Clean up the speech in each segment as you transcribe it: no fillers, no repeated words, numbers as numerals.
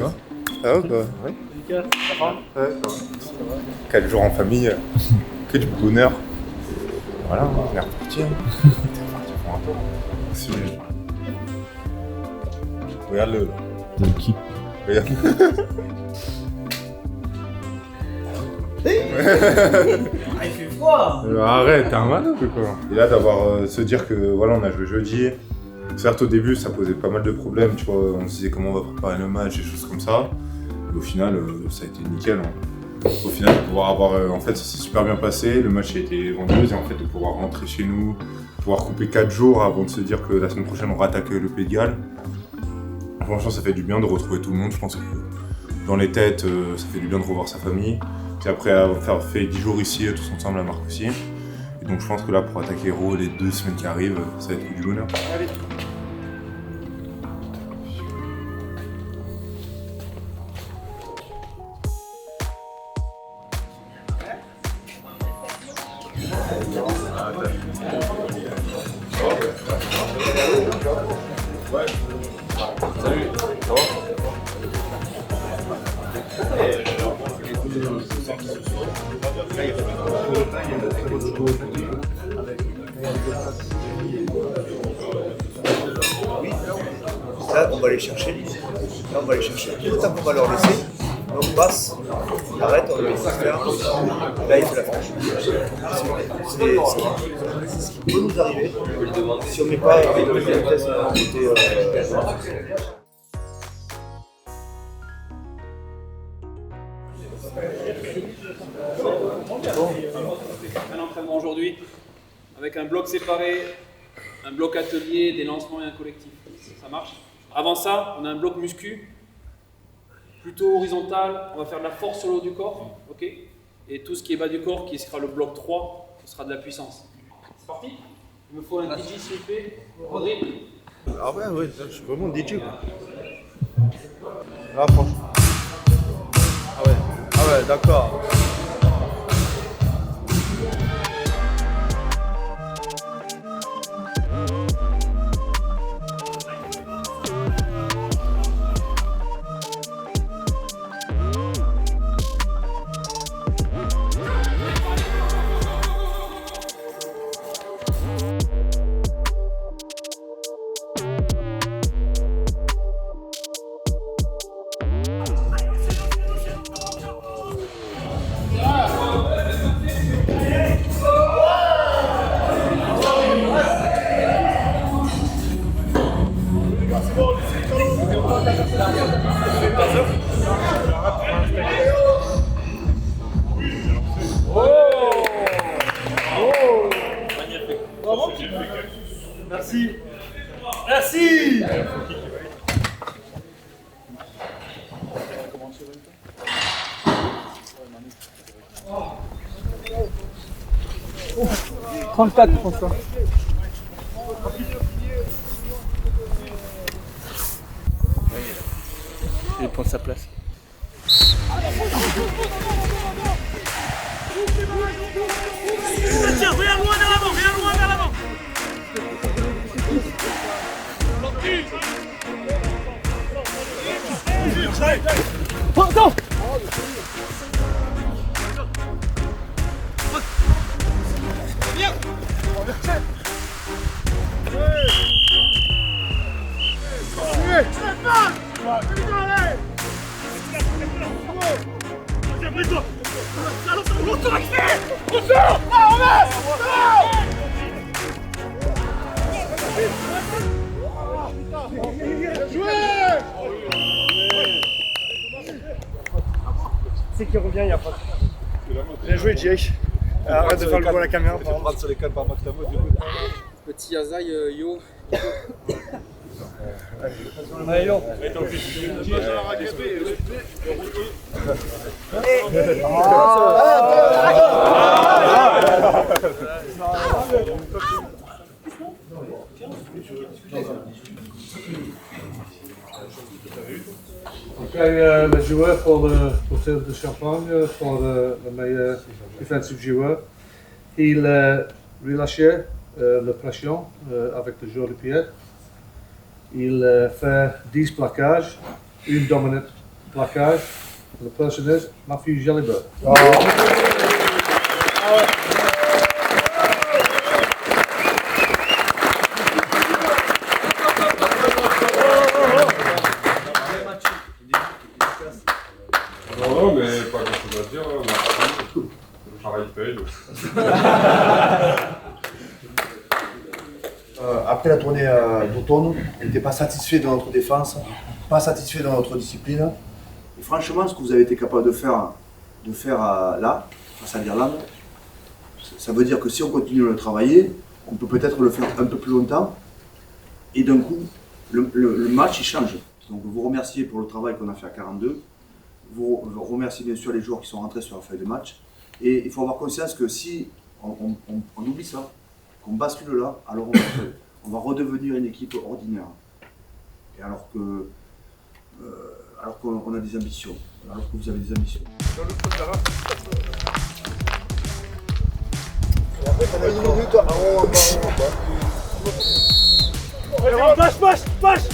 Ça va? Ça va quoi? Ouais. Nickel, ça va? Ouais, ça va. 4 jours en famille, que du bonheur. Voilà, on est reparti. T'es reparti pour un tour. Si. Regarde-le là. De qui? Regarde. Ah, il fait froid! Arrête, t'es un malade ou quoi? Et là d'avoir se dire que voilà, on a joué jeudi. Certes au début ça posait pas mal de problèmes, tu vois, on se disait comment on va préparer le match, des choses comme ça. Et au final ça a été nickel. Hein. Au final de pouvoir avoir, en fait ça s'est super bien passé, le match a été grandiose et en fait de pouvoir rentrer chez nous, pouvoir couper 4 jours avant de se dire que la semaine prochaine on rattaque le Pays de Galles. Franchement ça fait du bien de retrouver tout le monde, je pense que dans les têtes ça fait du bien de revoir sa famille. Puis après avoir fait 10 jours ici tous ensemble à Marc aussi. Et donc je pense que là pour attaquer Hérault les 2 semaines qui arrivent, ça va être que du bonheur. Allez. Salut, ça va? Là, on va aller chercher. Là, on va aller chercher. Tout le temps qu'on va leur laisser, on passe, on arrête, on le laisse faire. Là, il fait la franchise. C'est ce qui peut nous arriver si on ne met pas une vitesse à côté. Un entraînement aujourd'hui avec un bloc séparé, un bloc atelier, des lancements et un collectif. Ça marche? Avant ça, on a un bloc muscu, plutôt horizontal. On va faire de la force sur le haut du corps, ok? Et tout ce qui est bas du corps, qui sera le bloc 3, ce sera de la puissance. C'est parti? Il me faut un DJ s'il vous plaît. Rodrigue. Ah ouais, je suis vraiment DJ quoi. Là, franchement. Ah ouais, d'accord. Merci. Merci. Oh. 34 François. Il prend sa place. Tiens, viens loin vers l'avant, viens loin vers l'avant. Attends. Viens. C'est qui revient, il n'y a pas. Bien joué, Jake. Arrête de faire le coup à la caméra. Tu prends sur les cannes par Max Tamo, du coup. Petit Azaï, yo. Allez, yo. Ok, le joueur pour le titre de champagne, pour le meilleur defensive joueur, il relâchait la pression avec le jeu de pied. Il fait 10 plaquages, une dominante placard. The person is Matthew Jellybird. Non, mais pas grand chose à dire, le travail paye. Après la tournée d'automne, on n'était pas satisfait de notre défense, pas satisfait de notre discipline. Et franchement, ce que vous avez été capable de faire là, face à l'Irlande, ça veut dire que si on continue à le travailler, on peut peut-être le faire un peu plus longtemps. Et d'un coup, le match il change. Donc vous remerciez pour le travail qu'on a fait à 42. Vous remerciez bien sûr les joueurs qui sont rentrés sur la feuille de match. Et il faut avoir conscience que si on oublie ça, qu'on bascule là, alors on va redevenir une équipe ordinaire. Et alors qu'on a des ambitions, alors que vous avez des ambitions. Passe.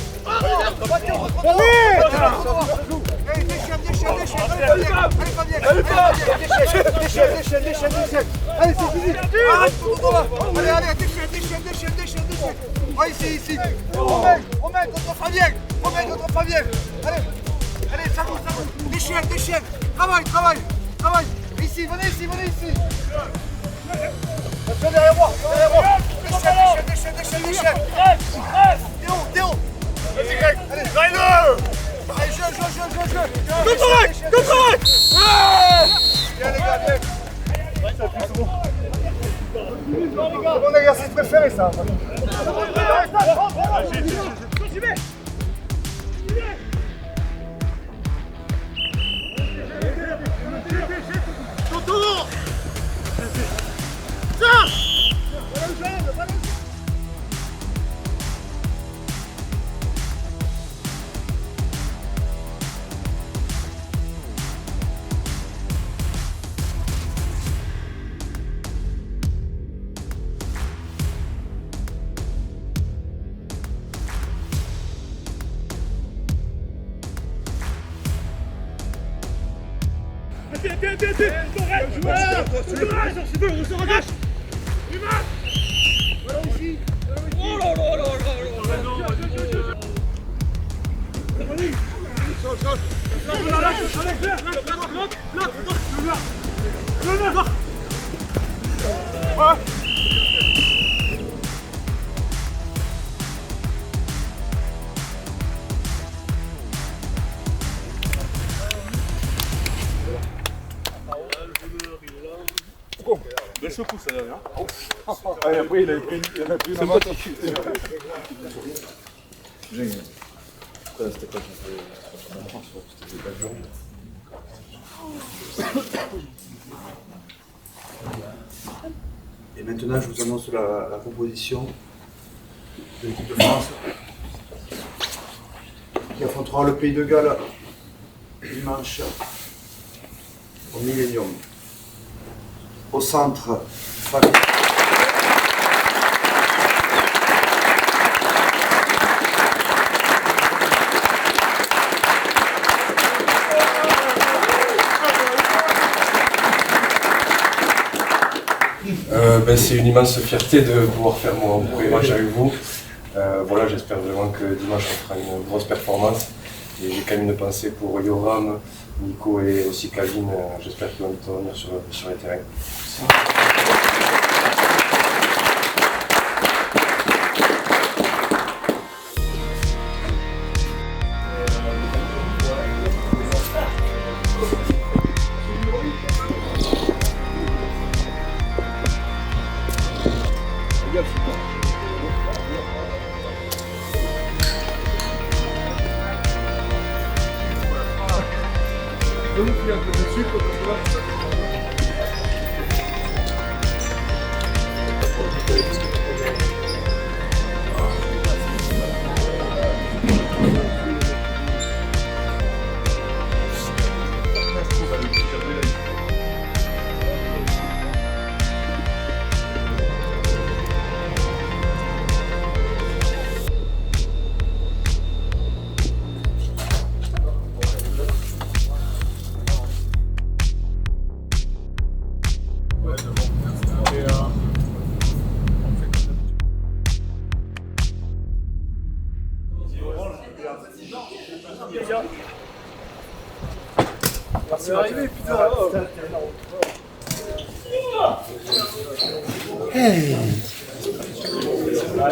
Allez, c'est fini. Arrête, allez, déchaîne. Ouais, ici. Romain contre Fabien. Allez, ça bouge. Déchaîne. Travaille. Ici, venez ici. Attention derrière moi. Déchaîne. Théo. Allez, jeu. Tout travail. Bien les gars, bien. C'est mon exercice préféré ça. On se relâche. Voilà ici. Oh là là. Belle secousse ça derrière. Et après il en a pris une moto. Génial. C'était pas c'était pas dur. Et maintenant, je vous annonce la composition de l'équipe de France qui affrontera le Pays de Galles dimanche au Millennium. Au centre, Fabien. C'est une immense fierté de pouvoir faire mon premier match avec vous. Voilà, j'espère vraiment que dimanche on fera une grosse performance. Et j'ai quand même une pensée pour Yoram, Nico et aussi Kevin. J'espère qu'ils vont vite revenir sur les terrains. Merci Mathieu.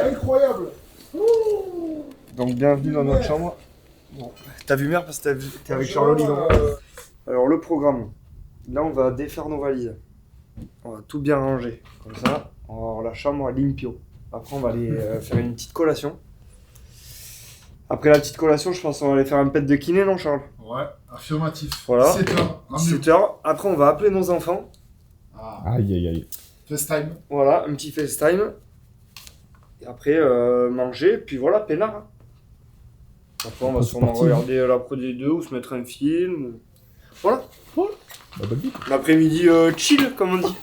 Incroyable. Donc bienvenue dans notre chambre. Bon, t'as vu merde parce que t'es avec Charles Olivan. Alors le programme. Là on va défaire nos valises. On va tout bien ranger. Comme ça, on va avoir la chambre à limpio. Après on va aller faire une petite collation. Après la petite collation, je pense qu'on va aller faire un pet de kiné, non Charles? Ouais, affirmatif. Voilà. 7h. 17h. Après on va appeler nos enfants. Ah. Aïe aïe aïe. FaceTime. Voilà, un petit FaceTime. Et après manger, puis voilà, peinard. Après on va sûrement regarder la Pro D2 ou se mettre un film. Voilà. Bah, bonne vie. L'après-midi chill, comme on dit.